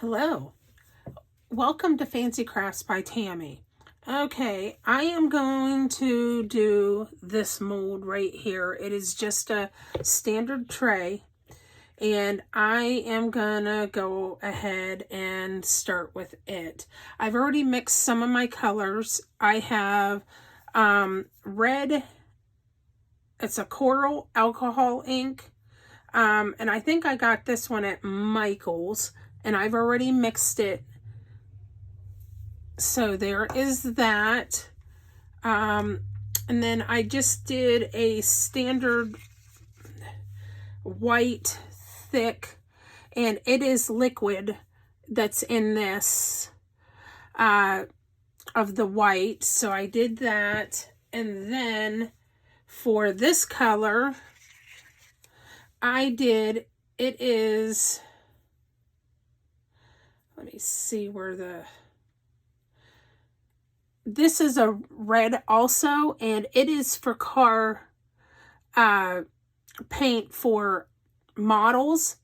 Hello, welcome to Fancy Crafts by Tammy. Okay, I am going to do this mold right here. It is just a standard tray, and I am gonna go ahead and start with it. I've already mixed some of my colors. I have red, it's a coral alcohol ink, and I think I got this one at Michael's, and I've already mixed it. So there is that. And then I just did a standard white thick, and it is liquid that's in this of the white. So I did that. And then for this color, it is, let me see where this is a red also, and it is for car paint for models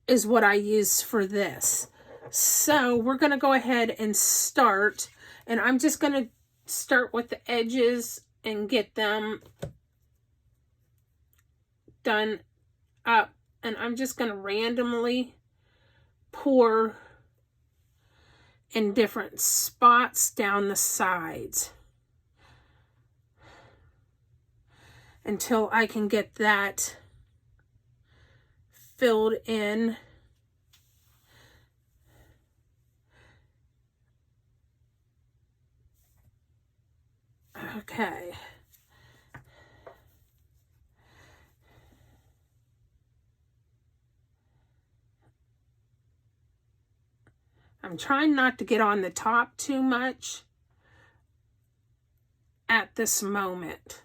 is what I use for this. So we're going to go ahead and start, and I'm just going to start with the edges and get them done up, and I'm just going to randomly pour in different spots down the sides until I can get that filled in. Okay. I'm trying not to get on the top too much at this moment.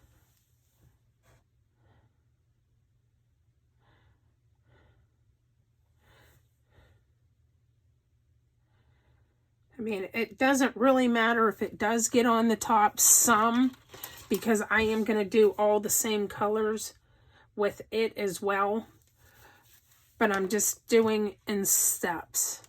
I mean, it doesn't really matter if it does get on the top some, because I am going to do all the same colors with it as well. But I'm just doing in steps.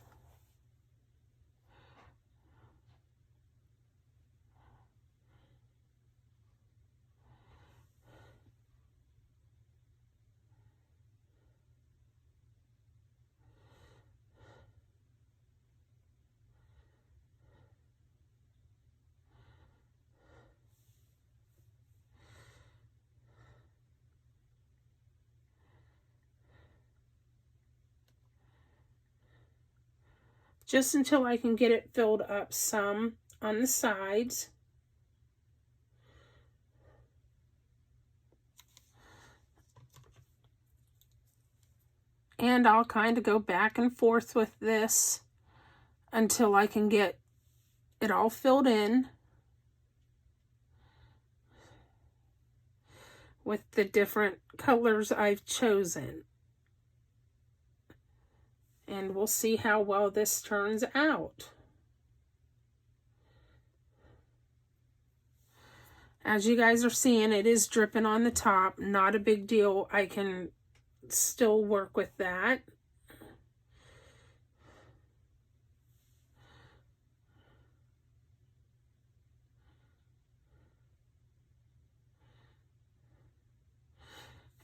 Just until I can get it filled up some on the sides. And I'll kind of go back and forth with this until I can get it all filled in with the different colors I've chosen. And we'll see how well this turns out. As you guys are seeing, it is dripping on the top. Not a big deal. I can still work with that.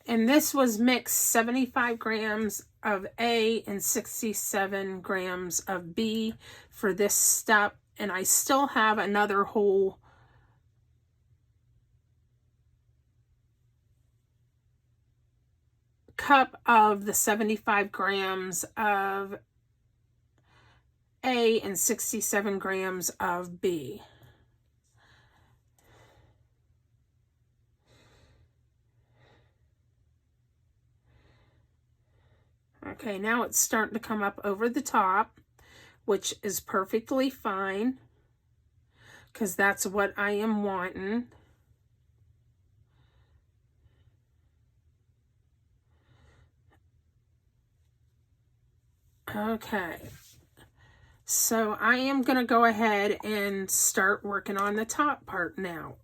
And this was mixed 75 grams of A and 67 grams of B for this step. And I still have another whole cup of the 75 grams of A and 67 grams of B. Okay, now it's starting to come up over the top, which is perfectly fine, because that's what I am wanting. Okay, so I am going to go ahead and start working on the top part now.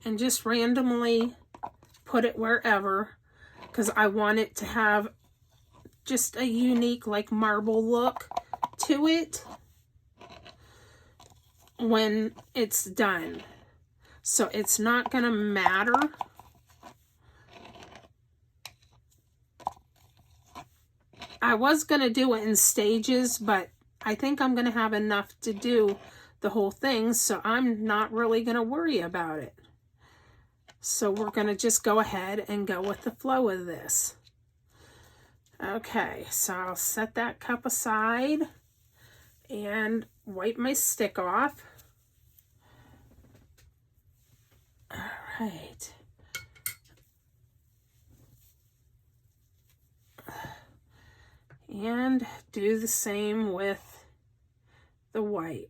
And just randomly put it wherever, because I want it to have just a unique like marble look to it when it's done. So it's not gonna matter. I was gonna do it in stages, but I think I'm gonna have enough to do the whole thing, so I'm not really gonna worry about it. So we're gonna just go ahead and go with the flow of this. Okay, so I'll set that cup aside and wipe my stick off. All right. And do the same with the white.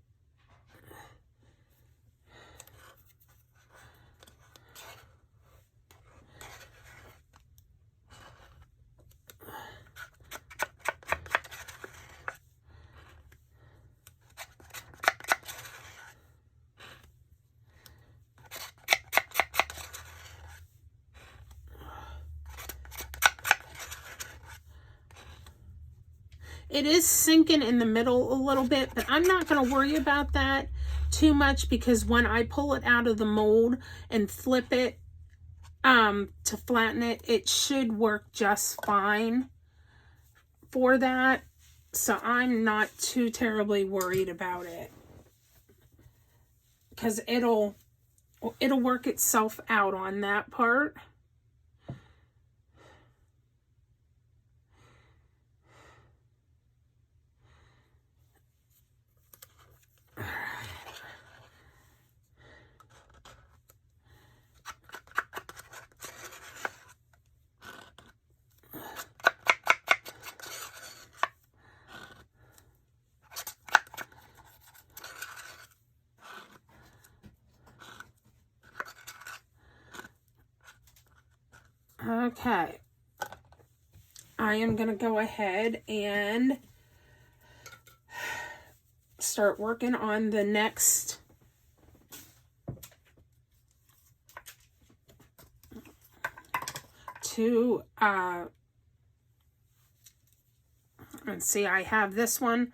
It is sinking in the middle a little bit, but I'm not going to worry about that too much because when I pull it out of the mold and flip it to flatten it, it should work just fine for that. So I'm not too terribly worried about it because it'll work itself out on that part. Okay, I am going to go ahead and start working on the next two. Let's see, I have this one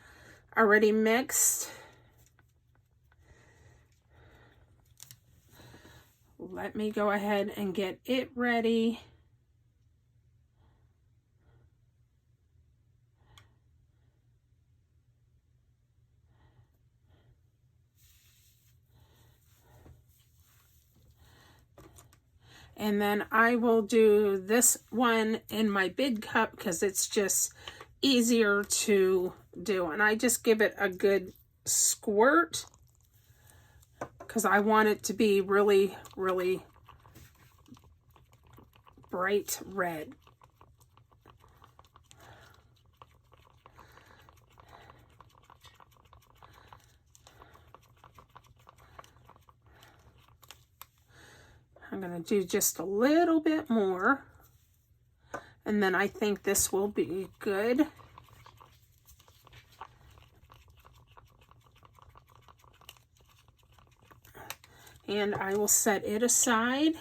already mixed. Let me go ahead and get it ready. And then I will do this one in my big cup because it's just easier to do. And I just give it a good squirt because I want it to be really, really bright red. I'm going to do just a little bit more, and then I think this will be good. And I will set it aside.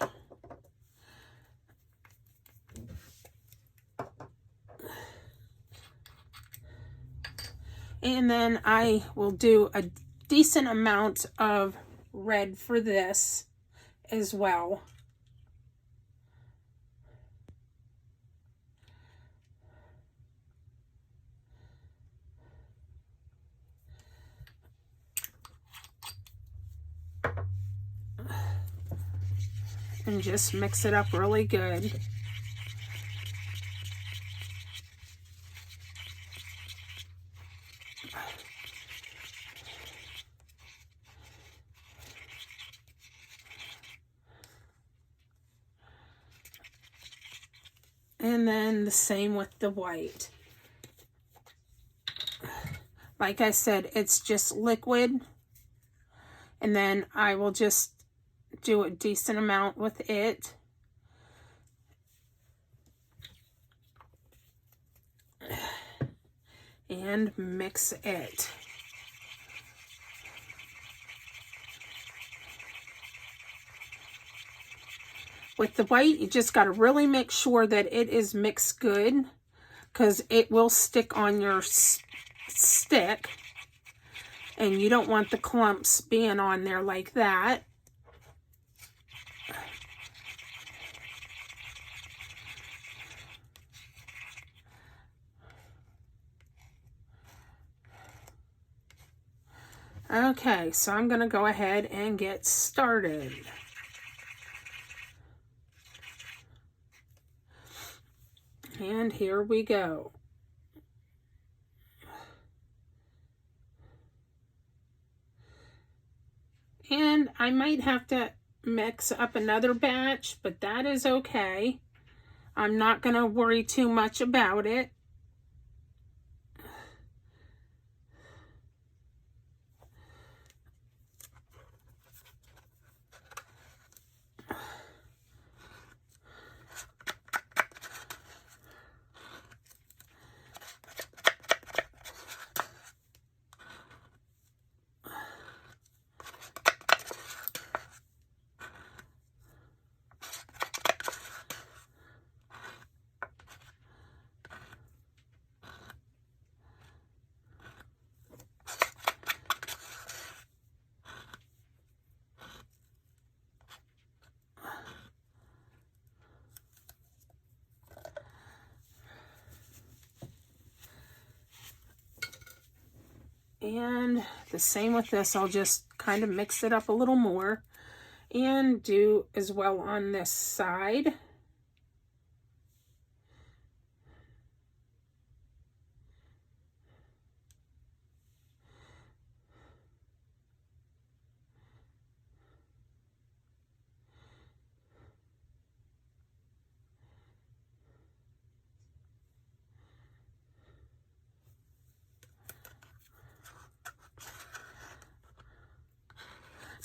And then I will do a decent amount of red for this as well. And just mix it up really good. And then the same with the white. Like I said, it's just liquid. And then I will just do a decent amount with it. And mix it. With the white, you just got to really make sure that it is mixed good, because it will stick on your stick, and you don't want the clumps being on there like that. Okay, so I'm going to go ahead and get started. And here we go. And I might have to mix up another batch, but that is okay. I'm not going to worry too much about it. And the same with this, I'll just kind of mix it up a little more and do as well on this side.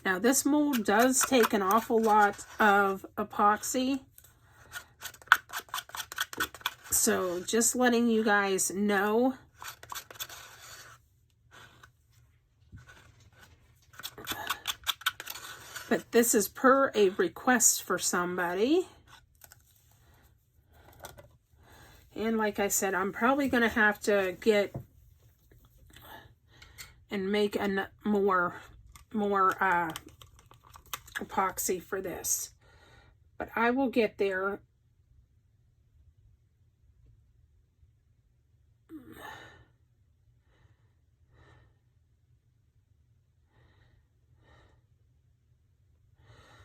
Now this mold does take an awful lot of epoxy, so just letting you guys know. But this is per a request for somebody. And like I said, I'm probably going to have to get and make more epoxy for this, but I will get there.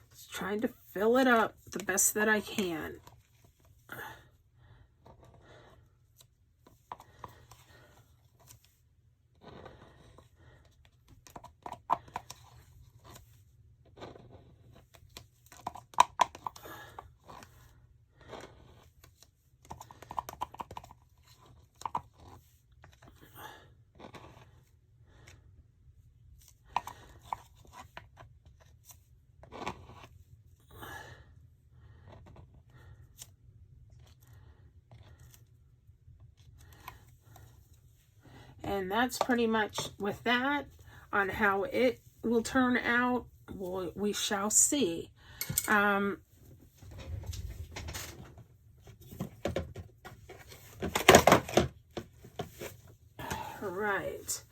Just trying to fill it up the best that I can. And that's pretty much with that. On how it will turn out, we shall see. Right.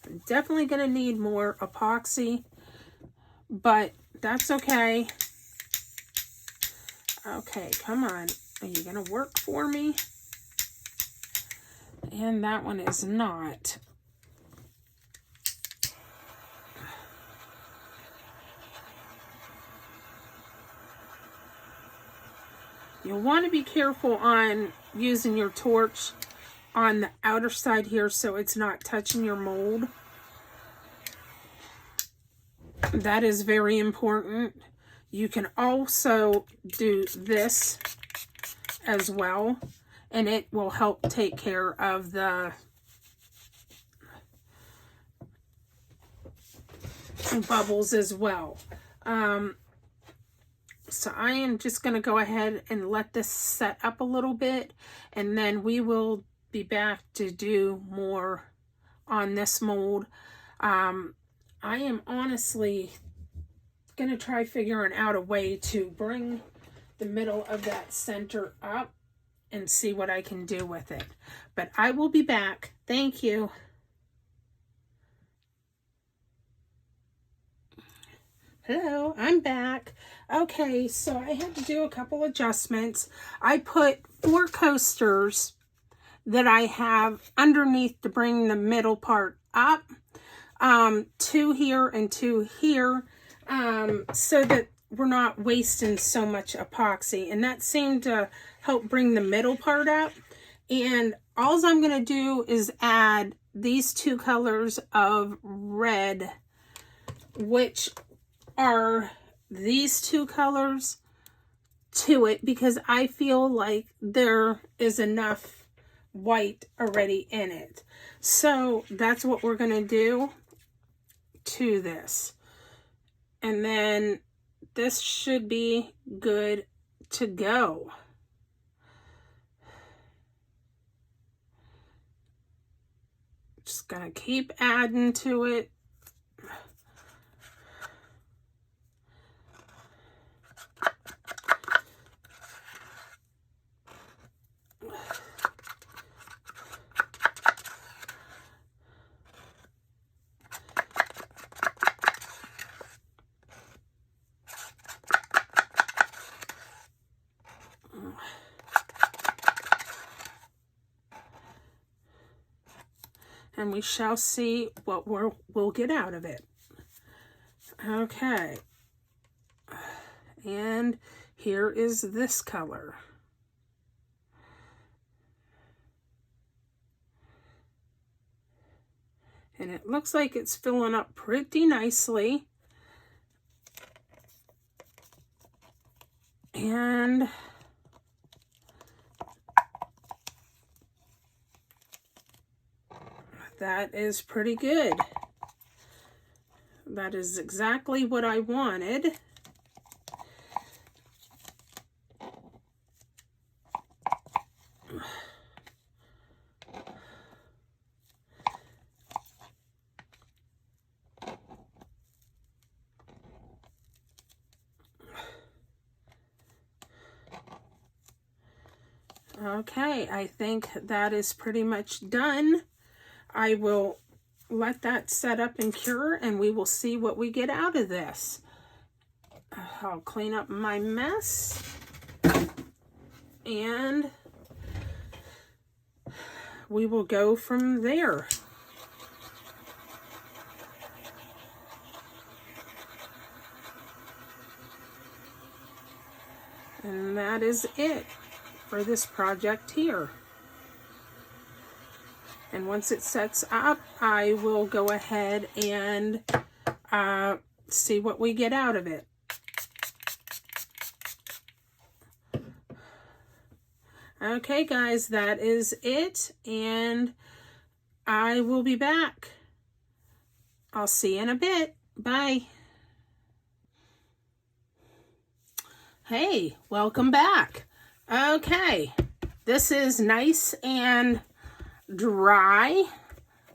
I'm definitely going to need more epoxy, but that's okay. Okay, come on. Are you going to work for me? And that one is not. You'll want to be careful on using your torch on the outer side here so it's not touching your mold. That is very important. You can also do this as well, and it will help take care of the bubbles as well. So I am just going to go ahead and let this set up a little bit, and then we will be back to do more on this mold. I am honestly going to try figuring out a way to bring the middle of that center up and see what I can do with it. But I will be back. Thank you. Hello, I'm back. Okay, so I had to do a couple adjustments. I put 4 coasters that I have underneath to bring the middle part up. 2 here and 2 here, so that we're not wasting so much epoxy. And that seemed to help bring the middle part up. And all I'm going to do is add these 2 colors of red, which are these 2 colors, to it, because I feel like there is enough white already in it. So that's what we're going to do to this. And then this should be good to go. Just going to keep adding to it. And we shall see what we'll get out of it. Okay. And here is this color. And it looks like it's filling up pretty nicely. And that is pretty good. That is exactly what I wanted. Okay, I think that is pretty much done. I will let that set up and cure, and we will see what we get out of this. I'll clean up my mess, and we will go from there. And that is it for this project here. And once it sets up, I will go ahead and see what we get out of it. Okay, guys, that is it. And I will be back. I'll see you in a bit. Bye. Hey, welcome back. Okay, this is nice and dry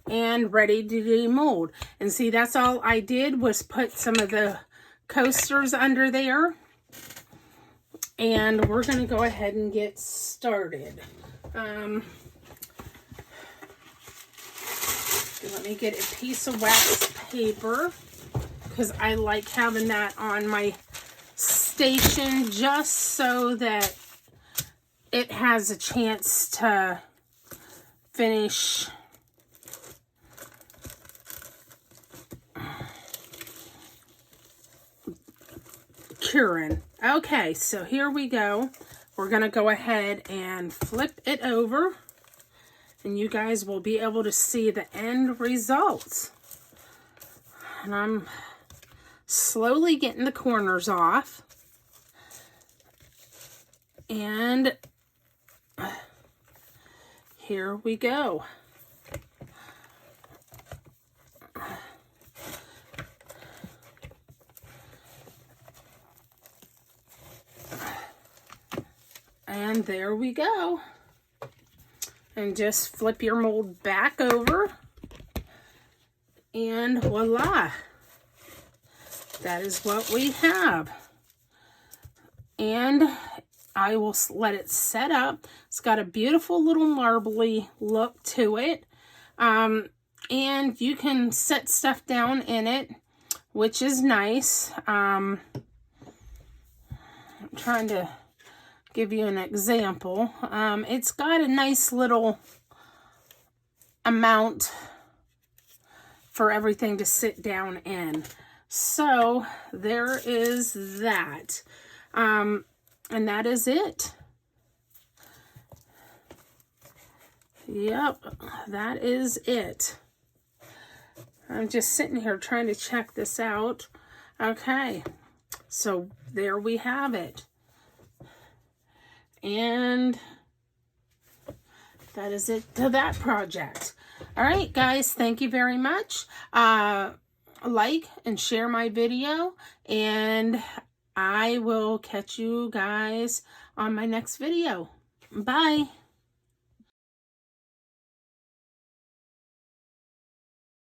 and ready to demold. And see, that's all I did was put some of the coasters under there. And we're going to go ahead and get started. Let me get a piece of wax paper, because I like having that on my station just so that it has a chance to finish curing. Okay, so here we go. We're going to go ahead and flip it over, and you guys will be able to see the end results. And I'm slowly getting the corners off. And here we go. And there we go. And just flip your mold back over. And voila. That is what we have. And I will let it set up. It's got a beautiful little marbly look to it. And you can set stuff down in it, which is nice. I'm trying to give you an example. It's got a nice little amount for everything to sit down in. So there is that. And that is it. Yep, that is it. I'm just sitting here trying to check this out. Okay, so there we have it. And that is it to that project. All right, guys, thank you very much. Like and share my video, and I will catch you guys on my next video. Bye.